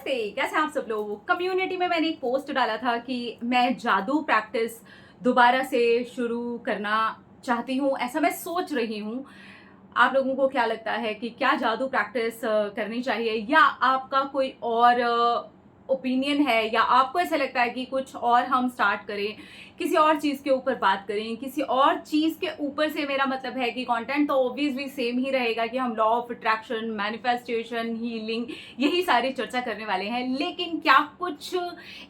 नमस्ते, कैसे हैं आप सब लोग। कम्युनिटी में मैंने एक पोस्ट डाला था कि मैं जादू प्रैक्टिस दोबारा से शुरू करना चाहती हूँ, ऐसा मैं सोच रही हूँ। आप लोगों को क्या लगता है कि क्या जादू प्रैक्टिस करनी चाहिए, या आपका कोई और ओपिनियन है, या आपको ऐसा लगता है कि कुछ और हम स्टार्ट करें, किसी और चीज़ के ऊपर बात करें, किसी और चीज़ के ऊपर से मेरा मतलब है कि कंटेंट तो ऑब्वियसली सेम ही रहेगा कि हम law of attraction, manifestation, healing, यही सारी चर्चा करने वाले हैं। लेकिन क्या कुछ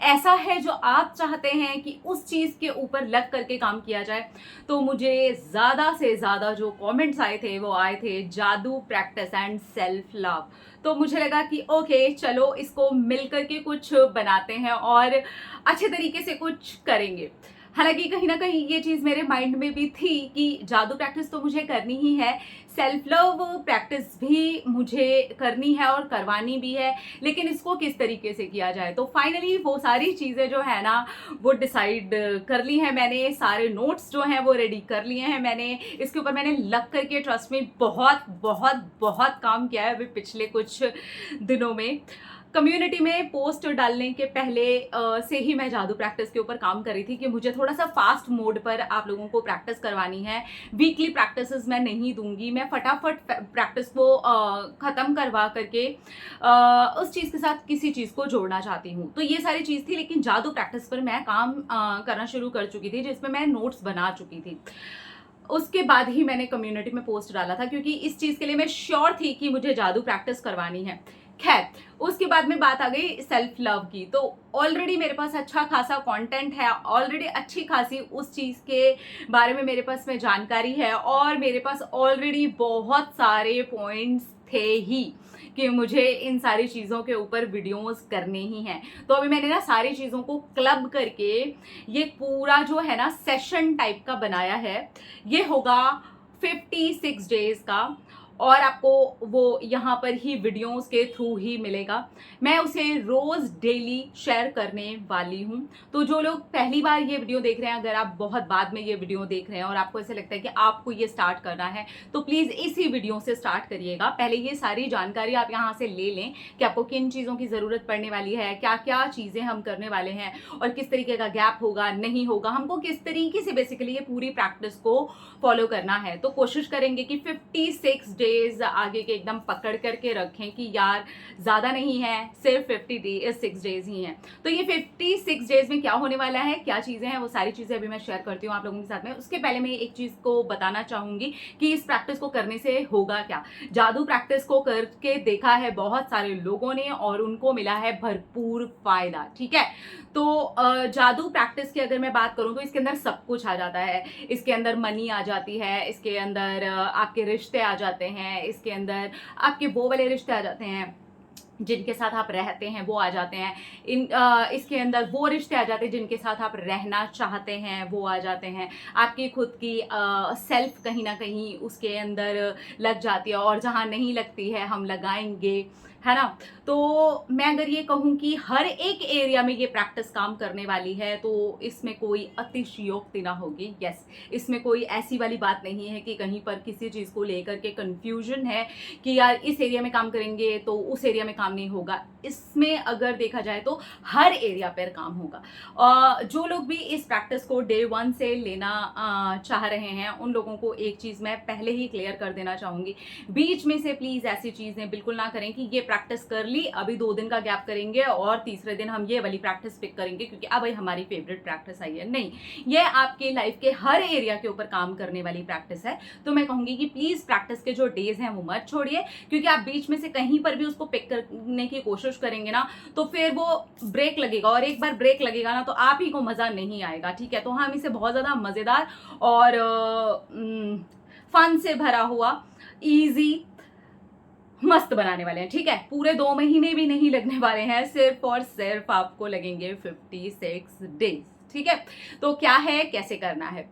ऐसा है जो आप चाहते हैं कि उस चीज़ के ऊपर लग करके काम किया जाए? तो मुझे ज़्यादा से ज़्यादा जो कमेंट्स आए थे वो आए थे जादू प्रैक्टिस एंड सेल्फ लव। तो मुझे लगा कि ओके, चलो इसको मिल करके कुछ बनाते हैं और अच्छे तरीके से कुछ करेंगे। हालांकि कहीं ना कहीं ये चीज़ मेरे माइंड में भी थी कि जादू प्रैक्टिस तो मुझे करनी ही है, सेल्फ लव प्रैक्टिस भी मुझे करनी है और करवानी भी है, लेकिन इसको किस तरीके से किया जाए। तो फाइनली वो सारी चीज़ें जो है ना वो डिसाइड कर ली है मैंने, सारे नोट्स जो हैं वो रेडी कर लिए हैं मैंने। इसके ऊपर मैंने लग करके ट्रस्ट में बहुत बहुत बहुत काम किया है अभी पिछले कुछ दिनों में। कम्युनिटी में पोस्ट डालने के पहले से ही मैं जादू प्रैक्टिस के ऊपर काम कर रही थी कि मुझे थोड़ा सा फास्ट मोड पर आप लोगों को प्रैक्टिस करवानी है। वीकली प्रैक्टिसेस मैं नहीं दूंगी, मैं फटाफट प्रैक्टिस को ख़त्म करवा करके उस चीज़ के साथ किसी चीज़ को जोड़ना चाहती हूँ। तो ये सारी चीज़ थी, लेकिन जादू प्रैक्टिस पर मैं काम करना शुरू कर चुकी थी, जिसमें मैं नोट्स बना चुकी थी। उसके बाद ही मैंने कम्युनिटी में पोस्ट डाला था, क्योंकि इस चीज़ के लिए मैं श्योर थी कि मुझे जादू प्रैक्टिस करवानी है। खैर, उसके बाद में बात आ गई सेल्फ लव की। तो ऑलरेडी मेरे पास अच्छा खासा कंटेंट है, ऑलरेडी अच्छी खासी उस चीज़ के बारे में मेरे पास में जानकारी है, और मेरे पास ऑलरेडी बहुत सारे पॉइंट्स थे ही कि मुझे इन सारी चीज़ों के ऊपर वीडियोस करने ही हैं। तो अभी मैंने ना सारी चीज़ों को क्लब करके ये पूरा जो है ना सेशन टाइप का बनाया है। ये होगा 56 डेज का, और आपको वो यहाँ पर ही वीडियोस के थ्रू ही मिलेगा। मैं उसे रोज़ डेली शेयर करने वाली हूँ। तो जो लोग पहली बार ये वीडियो देख रहे हैं, अगर आप बहुत बाद में ये वीडियो देख रहे हैं और आपको ऐसा लगता है कि आपको ये स्टार्ट करना है, तो प्लीज़ इसी वीडियो से स्टार्ट करिएगा। पहले ये सारी जानकारी आप यहाँ से ले लें कि आपको किन चीज़ों की ज़रूरत पड़ने वाली है, क्या क्या चीज़ें हम करने वाले हैं, और किस तरीके का गैप होगा, नहीं होगा, हमको किस तरीके से बेसिकली ये पूरी प्रैक्टिस को फॉलो करना है। तो कोशिश करेंगे कि 56 डेज आगे के एकदम पकड़ करके रखें कि यार ज़्यादा नहीं है, सिर्फ 56 डेज ही हैं। तो ये 56 डेज में क्या होने वाला है, क्या चीज़ें हैं, वो सारी चीज़ें अभी मैं शेयर करती हूँ आप लोगों के साथ में। उसके पहले मैं एक चीज़ को बताना चाहूँगी कि इस प्रैक्टिस को करने से होगा क्या। जादू प्रैक्टिस को करके देखा है बहुत सारे लोगों ने, और उनको मिला है भरपूर फायदा, ठीक है। तो जादू प्रैक्टिस की अगर मैं बात करूँ तो इसके अंदर सब कुछ आ जाता है। इसके अंदर मनी आ जाती है, इसके अंदर आपके रिश्ते आ जाते हैं, इसके अंदर आपके वो वाले रिश्ते आ जाते हैं जिनके साथ आप रहते हैं, वो आ जाते हैं। इसके अंदर वो रिश्ते आ जाते हैं जिनके साथ आप रहना चाहते हैं, वो आ जाते हैं। आपकी खुद की सेल्फ कहीं ना कहीं उसके अंदर लग जाती है, और जहाँ नहीं लगती है हम लगाएंगे, है ना। तो मैं अगर ये कहूँ कि हर एक एरिया में ये प्रैक्टिस काम करने वाली है, तो इसमें कोई अतिशयोक्ति ना होगी। यस, इसमें कोई ऐसी वाली बात नहीं है कि कहीं पर किसी चीज़ को लेकर के कंफ्यूजन है कि यार इस एरिया में काम करेंगे तो उस एरिया में काम नहीं होगा। इसमें अगर देखा जाए तो हर एरिया पर काम होगा। जो लोग भी इस प्रैक्टिस को डे 1 से लेना चाह रहे हैं, उन लोगों को एक चीज़ मैं पहले ही क्लियर कर देना चाहूँगी। बीच में से प्लीज़ ऐसी चीज़ें बिल्कुल ना करें कि ये प्रैक्टिस कर ली, अभी 2 दिन का गैप करेंगे और तीसरे दिन हम ये वाली प्रैक्टिस पिक करेंगे क्योंकि अब भाई हमारी फेवरेट प्रैक्टिस आई है। नहीं, ये आपके लाइफ के हर एरिया के ऊपर काम करने वाली प्रैक्टिस है। तो मैं कहूँगी कि प्लीज़ प्रैक्टिस के जो डेज हैं वो मत छोड़िए, क्योंकि आप बीच में से कहीं पर भी उसको पिक करने की कोशिश करेंगे ना, तो फिर वो ब्रेक लगेगा, और एक बार ब्रेक लगेगा ना तो आप ही को मज़ा नहीं आएगा, ठीक है। तो हम इसे बहुत ज़्यादा मज़ेदार और फन से भरा हुआ, ईजी, मस्त बनाने वाले हैं, ठीक है। पूरे 2 महीने भी नहीं लगने वाले हैं, सिर्फ और सिर्फ आपको लगेंगे 56 डेज, ठीक है। तो क्या है, कैसे करना है,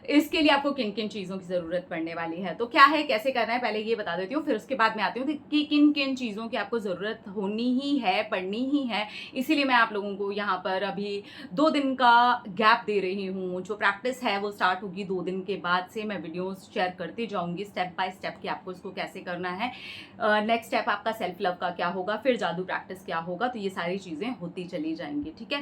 इसके लिए आपको किन किन चीज़ों की ज़रूरत पड़ने वाली है। तो क्या है, कैसे करना है, पहले ये बता देती हूँ, फिर उसके बाद मैं आती हूँ कि किन किन चीज़ों की आपको ज़रूरत होनी ही है, पढ़नी ही है। इसीलिए मैं आप लोगों को यहाँ पर अभी 2 दिन का गैप दे रही हूँ। जो प्रैक्टिस है वो स्टार्ट होगी 2 दिन के बाद से। मैं वीडियोस शेयर करती जाऊँगी स्टेप बाय स्टेप कि आपको इसको कैसे करना है। नेक्स्ट स्टेप आपका सेल्फ लव का क्या होगा, फिर जादू प्रैक्टिस क्या होगा, तो ये सारी चीज़ें होती चली जाएंगी। ठीक है।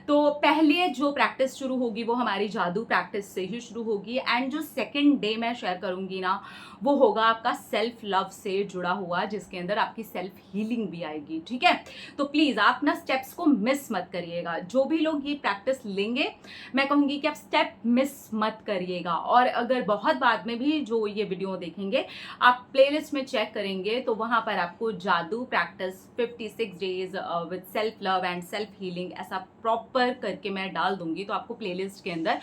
तो पहले जो प्रैक्टिस शुरू होगी वो हमारी जादू प्रैक्टिस से ही शुरू होगी। एंड जो सेकंड डे मैं शेयर करूंगी ना, वो होगा आपका सेल्फ लव से जुड़ा हुआ, जिसके अंदर आपकी सेल्फ हीलिंग भी आएगी। ठीक है। तो प्लीज आप ना स्टेप्स को मिस मत करिएगा। जो भी लोग ये प्रैक्टिस लेंगे, मैं कहूंगी कि आप स्टेप मिस मत करिएगा। और अगर बहुत बाद में भी जो ये वीडियो देखेंगे, आप प्लेलिस्ट में चेक करेंगे तो वहां पर आपको जादू practice 56 days with self love and self healing ऐसा प्रॉपर करके मैं डाल दूंगी। तो आपको प्लेलिस्ट के अंदर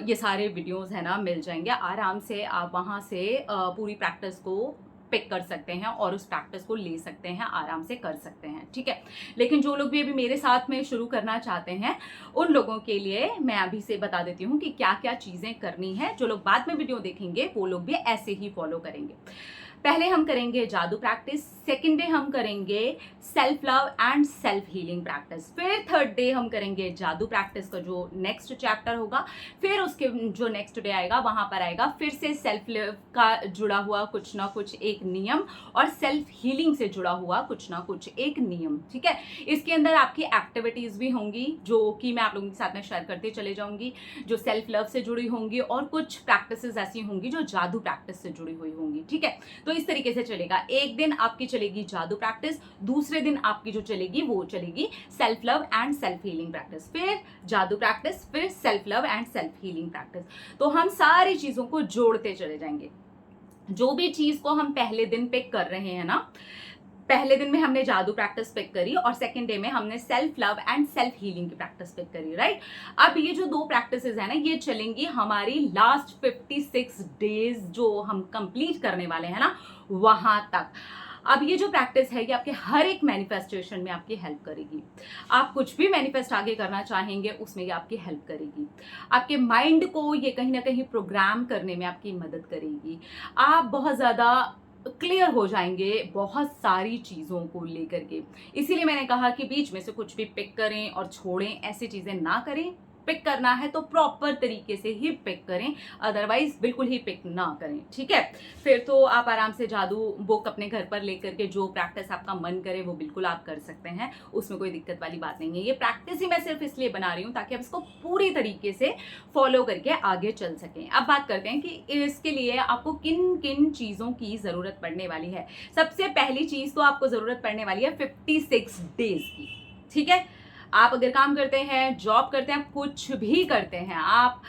ये सारे वीडियोस है ना मिल जाएंगे। आराम से आप वहां से पूरी प्रैक्टिस को पिक कर सकते हैं और उस प्रैक्टिस को ले सकते हैं, आराम से कर सकते हैं। ठीक है। लेकिन जो लोग भी अभी मेरे साथ में शुरू करना चाहते हैं, उन लोगों के लिए मैं अभी से बता देती हूँ कि क्या क्या चीजें करनी है। जो लोग बाद में वीडियो देखेंगे वो लोग भी ऐसे ही फॉलो करेंगे। पहले हम करेंगे जादू प्रैक्टिस, सेकंड डे हम करेंगे self love and self healing practice, फिर थर्ड डे हम करेंगे जादू प्रैक्टिस का जो नेक्स्ट चैप्टर होगा, फिर उसके जो नेक्स्ट डे आएगा वहां पर आएगा फिर से सेल्फ लव का जुड़ा हुआ कुछ ना कुछ एक नियम और सेल्फ हीलिंग से जुड़ा हुआ कुछ ना कुछ एक नियम। ठीक है। इसके अंदर आपकी एक्टिविटीज भी होंगी जो कि मैं आप लोगों के साथ में शेयर करते चले जाऊंगी, जो सेल्फ लव से जुड़ी होंगी, और कुछ प्रैक्टिसेस ऐसी होंगी जो जादू प्रैक्टिस से जुड़ी हुई होंगी। ठीक है। तो इस तरीके से चलेगा। एक दिन आपकी चलेगी जादू प्रैक्टिस, दूसरे दिन आपकी जो चलेगी वो चलेगी self love and self healing practice, फिर जादू प्रैक्टिस, फिर self love and self healing practice. तो हम सारी चीजों को जोड़ते चले जाएंगे। जो भी चीज को हम पहले दिन पिक कर रहे हैं ना, पहले दिन में हमने जादू प्रैक्टिस पिक करी और सेकंड डे में हमने self love and self healing की प्रैक्टिस पिक करी, राइट। अब ये जो 2 प्रैक्टिसेस है ना, ये चलेंगी हमारी लास्ट 56 डेज जो हम कंप्लीट करने वाले हैं ना, वहां तक। अब ये जो प्रैक्टिस है ये आपके हर एक मैनिफेस्टेशन में आपकी हेल्प करेगी। आप कुछ भी मैनिफेस्ट आगे करना चाहेंगे उसमें ये आपकी हेल्प करेगी। आपके माइंड को ये कहीं ना कहीं प्रोग्राम करने में आपकी मदद करेगी। आप बहुत ज़्यादा क्लियर हो जाएंगे बहुत सारी चीज़ों को लेकर के। इसीलिए मैंने कहा कि बीच में से कुछ भी पिक करें और छोड़ें, ऐसी चीज़ें ना करें। पिक करना है तो प्रॉपर तरीके से ही पिक करें, अदरवाइज बिल्कुल ही पिक ना करें। ठीक है। फिर तो आप आराम से जादू बुक अपने घर पर लेकर के जो प्रैक्टिस आपका मन करे वो बिल्कुल आप कर सकते हैं, उसमें कोई दिक्कत वाली बात नहीं है। ये प्रैक्टिस ही मैं सिर्फ इसलिए बना रही हूँ ताकि आप इसको पूरी तरीके से फॉलो करके आगे चल सकें। अब बात करते हैं कि इसके लिए आपको किन किन चीज़ों की ज़रूरत पड़ने वाली है। सबसे पहली चीज़ तो आपको ज़रूरत पड़ने वाली है 56 डेज की। ठीक है। आप अगर काम करते हैं, जॉब करते हैं, कुछ भी करते हैं, आप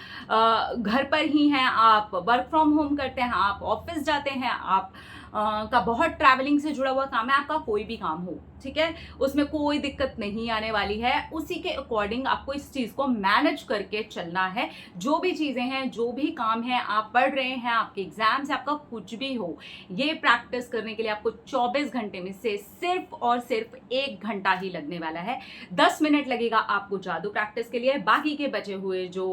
घर पर ही हैं, आप वर्क फ्रॉम होम करते हैं, आप ऑफिस जाते हैं, आप का बहुत ट्रैवलिंग से जुड़ा हुआ काम है, आपका कोई भी काम हो, ठीक है, उसमें कोई दिक्कत नहीं आने वाली है। उसी के अकॉर्डिंग आपको इस चीज़ को मैनेज करके चलना है। जो भी चीज़ें हैं, जो भी काम है, आप पढ़ रहे हैं, आपके एग्जाम्स है, आपका कुछ भी हो, ये प्रैक्टिस करने के लिए आपको 24 घंटे में से सिर्फ और सिर्फ 1 घंटा ही लगने वाला है। 10 मिनट लगेगा आपको जादू प्रैक्टिस के लिए, बाकी के बचे हुए जो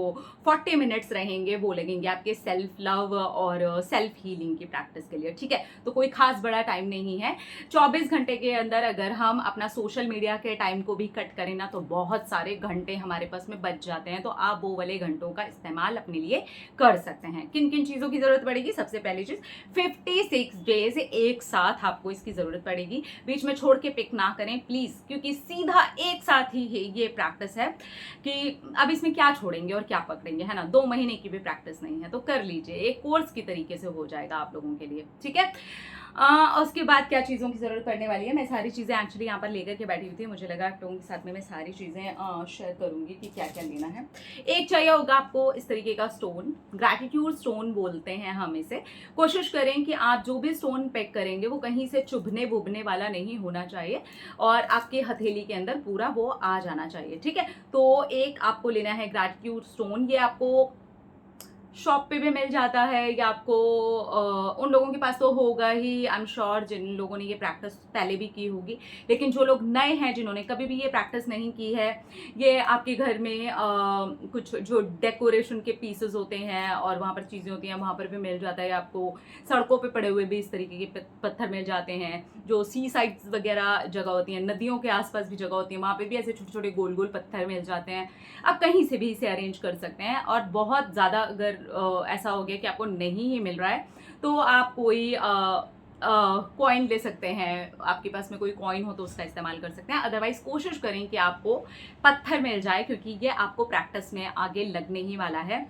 40 मिनट्स रहेंगे वो लगेंगे आपके सेल्फ लव और सेल्फ हीलिंग की प्रैक्टिस के लिए। ठीक है। तो कोई खास बड़ा टाइम नहीं है। 24 घंटे के अंदर अगर हम अपना सोशल मीडिया के टाइम को भी कट करें ना, तो बहुत सारे घंटे हमारे पास में बच जाते हैं। तो आप वो वाले घंटों का इस्तेमाल अपने लिए कर सकते हैं। किन किन चीज़ों की ज़रूरत पड़ेगी? सबसे पहली चीज़ 56 डेज एक साथ आपको इसकी ज़रूरत पड़ेगी। बीच में छोड़ के पिक ना करें प्लीज़, क्योंकि सीधा एक साथ ही ये प्रैक्टिस है कि अब इसमें क्या छोड़ेंगे और क्या पकड़ेंगे, है ना। 2 महीने की भी प्रैक्टिस नहीं है, तो कर लीजिए, एक कोर्स की तरीके से हो जाएगा आप लोगों के लिए। ठीक है। उसके बाद क्या चीज़ों की ज़रूरत पड़ने वाली है, मैं सारी चीज़ें एक्चुअली यहाँ पर लेकर के बैठी हुई थी, मुझे लगा आप लोगों के साथ में मैं सारी चीज़ें शेयर करूँगी कि क्या क्या लेना है। एक चाहिए होगा आपको इस तरीके का स्टोन, ग्रैटिट्यूड स्टोन बोलते हैं हम इसे। कोशिश करें कि आप जो भी स्टोन पैक करेंगे वो कहीं से चुभने वुभने वाला नहीं होना चाहिए और आपके हथेली के अंदर पूरा वो आ जाना चाहिए। ठीक है। तो एक आपको लेना है ग्रैटिट्यूड स्टोन। ये आपको शॉप पे भी मिल जाता है या आपको उन लोगों के पास तो होगा ही, आई एम श्योर, जिन लोगों ने ये प्रैक्टिस पहले भी की होगी। लेकिन जो लोग नए हैं, जिन्होंने कभी भी ये प्रैक्टिस नहीं की है, ये आपके घर में कुछ जो डेकोरेशन के पीसेस होते हैं और वहाँ पर चीज़ें होती हैं, वहाँ पर भी मिल जाता है आपको। सड़कों पे पड़े हुए भी इस तरीके के पत्थर मिल जाते हैं। जो सी साइड्स वगैरह जगह होती हैं, नदियों के आसपास भी जगह होती है, वहाँ पे भी ऐसे छोटे छोटे गोल गोल पत्थर मिल जाते हैं। आप कहीं से भी इसे अरेंज कर सकते हैं। और बहुत ज़्यादा अगर ऐसा हो गया कि आपको नहीं ही मिल रहा है, तो आप कोई कॉइन ले सकते हैं। आपके पास में कोई कॉइन हो तो उसका इस्तेमाल कर सकते हैं। अदरवाइज कोशिश करें कि आपको पत्थर मिल जाए, क्योंकि ये आपको प्रैक्टिस में आगे लगने ही वाला है,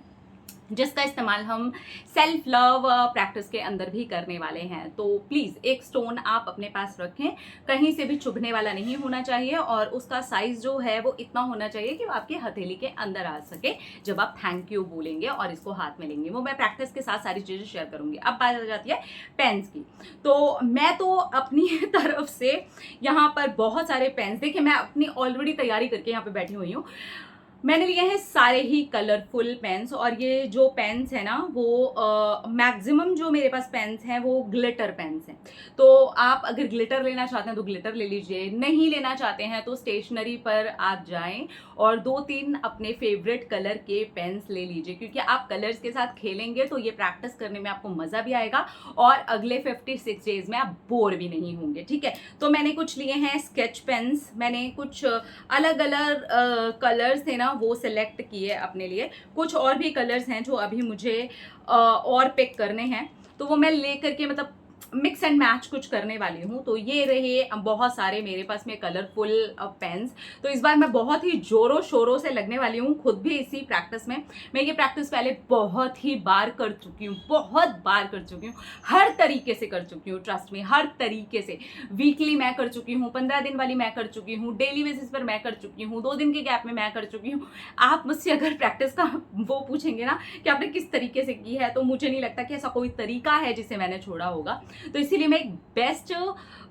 जिसका इस्तेमाल हम सेल्फ लव प्रैक्टिस के अंदर भी करने वाले हैं। तो प्लीज़ एक स्टोन आप अपने पास रखें, कहीं से भी चुभने वाला नहीं होना चाहिए, और उसका साइज़ जो है वो इतना होना चाहिए कि वो आपकी हथेली के अंदर आ सके जब आप थैंक यू बोलेंगे और इसको हाथ में लेंगे। वो मैं प्रैक्टिस के साथ सारी चीज़ें शेयर करूंगी। अब बात आ जाती है पेन्स की। तो मैं तो अपनी तरफ से यहाँ पर बहुत सारे पेन्स, देखिए मैं अपनी ऑलरेडी तैयारी करके यहाँ पे बैठी हुई हूँ। मैंने लिए हैं सारे ही कलरफुल पेन्स, और ये जो पेन्स है ना वो मैक्सिमम जो मेरे पास पेन्स हैं वो ग्लिटर पेन्स हैं। तो आप अगर ग्लिटर लेना चाहते हैं तो ग्लिटर ले लीजिए, नहीं लेना चाहते हैं तो स्टेशनरी पर आप जाएं और 2-3 अपने फेवरेट कलर के पेन्स ले लीजिए, क्योंकि आप कलर्स के साथ खेलेंगे तो ये प्रैक्टिस करने में आपको मज़ा भी आएगा और अगले 56 डेज में आप बोर भी नहीं होंगे। ठीक है, तो मैंने कुछ लिए हैं स्केच पेन्स, मैंने कुछ अलग अलग कलर्स थे ना वो सिलेक्ट किए अपने लिए। कुछ और भी कलर्स हैं जो अभी मुझे और पिक करने हैं, तो वो मैं ले करके मतलब मिक्स एंड मैच कुछ करने वाली हूँ। तो ये रहे बहुत सारे मेरे पास में कलरफुल पेन्स। तो इस बार मैं बहुत ही जोरों शोरों से लगने वाली हूँ खुद भी इसी प्रैक्टिस में। मैं ये प्रैक्टिस पहले बहुत ही बार कर चुकी हूँ, बहुत बार कर चुकी हूँ, हर तरीके से कर चुकी हूँ, ट्रस्ट में, हर तरीके से। वीकली मैं कर चुकी हूँ, 15 दिन वाली मैं कर चुकी हूँ, डेली बेसिस पर मैं कर चुकी हूँ, 2 दिन के गैप में मैं कर चुकी हूँ। आप मुझसे अगर प्रैक्टिस का वो पूछेंगे ना कि आपने किस तरीके से की है, तो मुझे नहीं लगता कि ऐसा कोई तरीका है जिसे मैंने छोड़ा होगा। तो इसीलिए मैं एक बेस्ट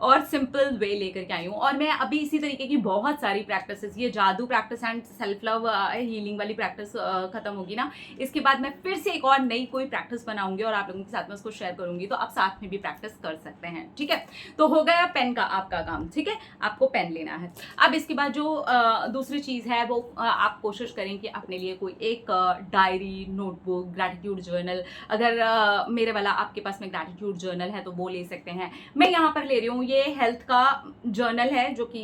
और सिंपल वे लेकर के आई हूँ। और मैं अभी इसी तरीके की बहुत सारी प्रैक्टिसेस, ये जादू practice and self love healing वाली प्रैक्टिस खत्म होगी ना, इसके बाद मैं फिर से एक और नई कोई प्रैक्टिस बनाऊंगी और आप लोगों के साथ में उसको शेयर करूंगी, तो आप साथ में भी प्रैक्टिस कर सकते हैं। ठीक है, तो हो गया पेन का आपका काम। ठीक है, आपको पेन लेना है। अब इसके बाद जो दूसरी चीज़ है वो आप कोशिश करें कि अपने लिए कोई एक डायरी, नोटबुक, ग्रैटिट्यूड जर्नल, अगर मेरे वाला आपके पास में ग्रैटिट्यूड जर्नल है तो वो ले सकते हैं। मैं यहाँ पर ले रही हूँ, ये हेल्थ का जर्नल है जो कि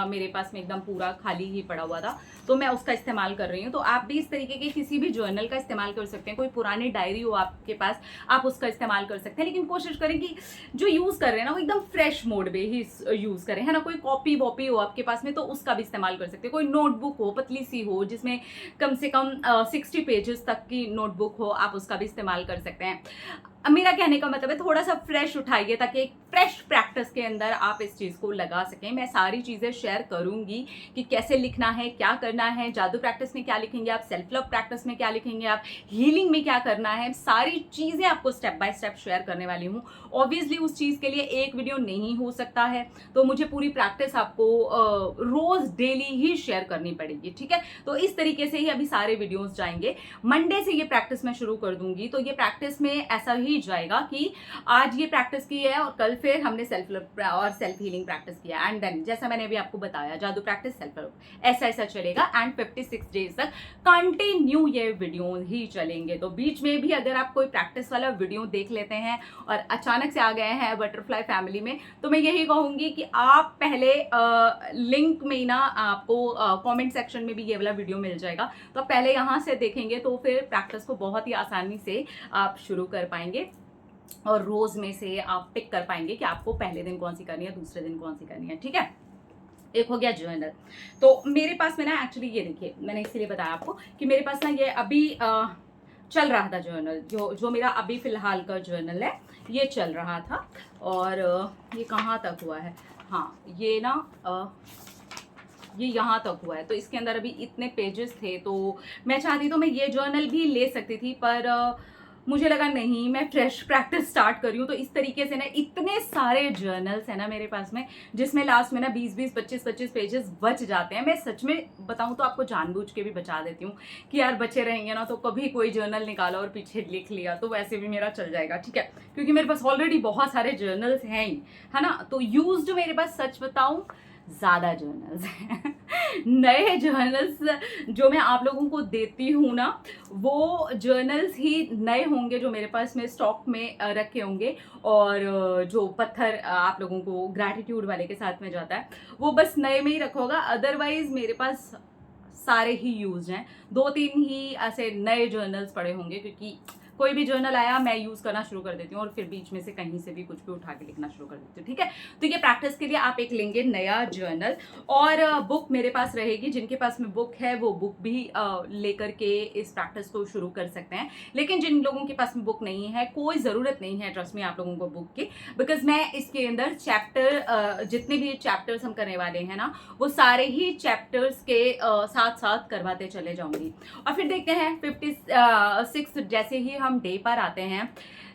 मेरे पास में एकदम पूरा खाली ही पड़ा हुआ था, तो मैं उसका इस्तेमाल कर रही हूँ। तो आप भी इस तरीके के किसी भी जर्नल का इस्तेमाल कर सकते हैं। कोई पुरानी डायरी हो आपके पास, आप उसका इस्तेमाल कर सकते हैं, लेकिन कोशिश करें कि जो यूज़ कर रहे हैं ना वो एकदम फ्रेश मोड में ही यूज़ करें, है ना। कोई कॉपी वॉपी हो आपके पास में तो उसका भी इस्तेमाल कर सकते हैं। कोई नोटबुक हो, पतली सी हो, जिसमें कम से कम 60 पेजेस तक की नोटबुक हो, आप उसका भी इस्तेमाल कर सकते हैं। मेरा कहने का मतलब है थोड़ा सा फ्रेश उठाइए, ताकि एक फ्रेश प्रैक्टिस के अंदर आप इस चीज़ को लगा सकें। मैं सारी चीज़ें शेयर करूंगी कि कैसे लिखना है, क्या करना है, जादू प्रैक्टिस में क्या लिखेंगे आप, सेल्फ लव प्रैक्टिस में क्या लिखेंगे आप, हीलिंग में क्या करना है, सारी चीज़ें आपको स्टेप बाय स्टेप शेयर करने वाली हूँ। ऑब्वियसली उस चीज़ के लिए एक वीडियो नहीं हो सकता है, तो मुझे पूरी प्रैक्टिस आपको रोज़ डेली ही शेयर करनी पड़ेगी। ठीक है, तो इस तरीके से ही अभी सारे वीडियोज़ जाएंगे। मंडे से ये प्रैक्टिस मैं शुरू कर दूंगी, तो ये प्रैक्टिस में ऐसा ही जाएगा कि आज ये प्रैक्टिस की है और कल फिर हमने सेल्फ लव और सेल्फ हीलिंग प्रैक्टिस किया, एंड देन जैसा मैंने अभी आपको बताया जादू प्रैक्टिस, सेल्फ लव, ऐसा ऐसा चलेगा। एंड 56 डेज तक कंटिन्यू ये वीडियो ही चलेंगे। तो बीच में भी अगर आप कोई प्रैक्टिस वाला वीडियो देख लेते हैं और अचानक से आ गए हैं बटरफ्लाई फैमिली में, तो मैं यही कहूंगी कि आप पहले लिंक में ना आपको कमेंट सेक्शन में भी ये वाला वीडियो मिल जाएगा, तो आप पहले यहाँ से देखेंगे तो फिर प्रैक्टिस को बहुत ही आसानी से आप शुरू कर पाएंगे और रोज में से आप पिक कर पाएंगे कि आपको पहले दिन कौन सी करनी है, दूसरे दिन कौन सी करनी है। ठीक है, एक हो गया जर्नल। तो मेरे पास में ना एक्चुअली ये देखिए, मैंने इसीलिए बताया आपको कि मेरे पास ना ये अभी चल रहा था जर्नल, जो मेरा अभी फिलहाल का जर्नल है ये चल रहा था। और ये कहाँ तक हुआ है, हाँ ये ना ये यहाँ तक हुआ है। तो इसके अंदर अभी इतने पेजेस थे, तो मैं चाहती तो मैं ये जर्नल भी ले सकती थी, पर मुझे लगा नहीं, मैं फ्रेश प्रैक्टिस स्टार्ट कर रही हूँ। तो इस तरीके से ना इतने सारे जर्नल्स हैं ना मेरे पास में, जिसमें लास्ट में ना 20-20, 25-25 पेजेस बच जाते हैं। मैं सच में बताऊँ तो आपको जानबूझ के भी बचा देती हूँ कि यार बचे रहेंगे ना तो कभी कोई जर्नल निकाला और पीछे लिख लिया तो वैसे भी मेरा चल जाएगा, ठीक है, क्योंकि मेरे पास ऑलरेडी बहुत सारे जर्नल्स हैं ही, है ना। तो यूज्ड मेरे पास सच बताऊँ ज़्यादा जर्नल्स हैं। नए जर्नल्स जो मैं आप लोगों को देती हूँ ना, वो जर्नल्स ही नए होंगे जो मेरे पास में स्टॉक में रखे होंगे। और जो पत्थर आप लोगों को ग्रैटिट्यूड वाले के साथ में जाता है वो बस नए में ही रखा होगा। अदरवाइज मेरे पास सारे ही यूज हैं, 2-3 ही ऐसे नए जर्नल्स पड़े होंगे, क्योंकि कोई भी जर्नल आया मैं यूज़ करना शुरू कर देती हूँ और फिर बीच में से कहीं से भी कुछ भी उठा के लिखना शुरू कर देती हूँ, ठीक है। तो ये प्रैक्टिस के लिए आप एक लेंगे नया जर्नल, और बुक मेरे पास रहेगी। जिनके पास में बुक है वो बुक भी लेकर के इस प्रैक्टिस को शुरू कर सकते हैं। लेकिन जिन लोगों के पास में बुक नहीं है, कोई ज़रूरत नहीं है ट्रस्ट में आप लोगों को बुक की, बिकॉज मैं इसके अंदर चैप्टर जितने भी चैप्टर्स हम करने वाले हैं ना, वो सारे ही चैप्टर्स के साथ साथ करवाते चले जाऊंगी। और फिर देखते हैं 56 जैसे ही हम डे पर आते हैं,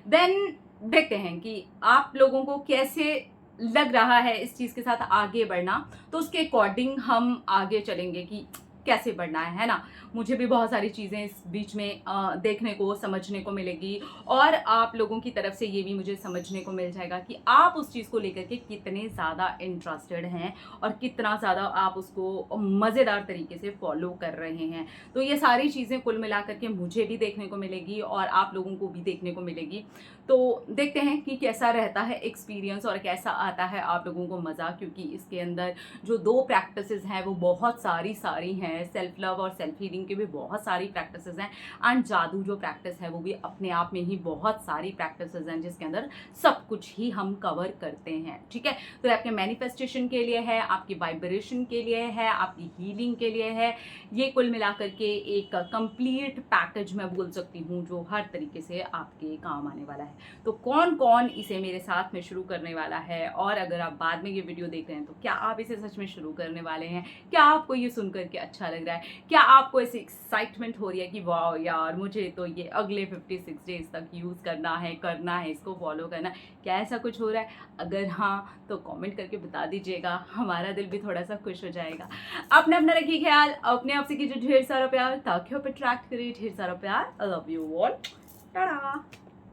देन देखते हैं कि आप लोगों को कैसे लग रहा है इस चीज़ के साथ आगे बढ़ना। तो उसके अकॉर्डिंग हम आगे चलेंगे कि कैसे बढ़ना है ना। मुझे भी बहुत सारी चीज़ें इस बीच में देखने को समझने को मिलेगी, और आप लोगों की तरफ से ये भी मुझे समझने को मिल जाएगा कि आप उस चीज़ को लेकर के कितने ज़्यादा इंटरेस्टेड हैं और कितना ज़्यादा आप उसको मज़ेदार तरीके से फॉलो कर रहे हैं। तो ये सारी चीज़ें कुल मिला करके मुझे भी देखने को मिलेगी और आप लोगों को भी देखने को मिलेगी। तो देखते हैं कि कैसा रहता है एक्सपीरियंस और कैसा आता है आप लोगों को मज़ा, क्योंकि इसके अंदर जो 2 प्रैक्टिसेस हैं वो बहुत सारी हैं। सेल्फ लव और सेल्फ हीलिंग की भी बहुत सारी प्रैक्टिसेस हैं, एंड जादू जो प्रैक्टिस है वो भी अपने आप में ही बहुत सारी प्रैक्टिसेस हैं, जिसके अंदर सब कुछ ही हम कवर करते हैं, ठीक है। तो आपके मैनिफेस्टेशन के लिए है, आपकी वाइब्रेशन के लिए है, आपकी हीलिंग के लिए है। ये कुल मिलाकर के एक कंप्लीट पैकेज मैं बोल सकती हूँ जो हर तरीके से आपके काम आने वाला है। तो कौन कौन इसे मेरे साथ में शुरू करने वाला है, और अगर आप बाद में ये वीडियो देख रहे हैं तो क्या आप इसे सच में शुरू करने वाले हैं? क्या आपको ये सुनकर के अच्छा लग रहा है? क्या आपको ऐसी एक्साइटमेंट हो रही है कि वाह यार मुझे तो ये अगले 56 डेज तक यूज़ करना है, इसको फॉलो करना है? क्या ऐसा कुछ हो रहा है? अगर हाँ तो कमेंट करके बता दीजिएगा, हमारा दिल भी थोड़ा सा खुश हो जाएगा। अपना रखिए ख्याल, अपने आप से कीजिए ढेर सारा प्यार, ताकि आप अट्रैक्ट करिए ढेर सारा प्यार। I love you all, Tata.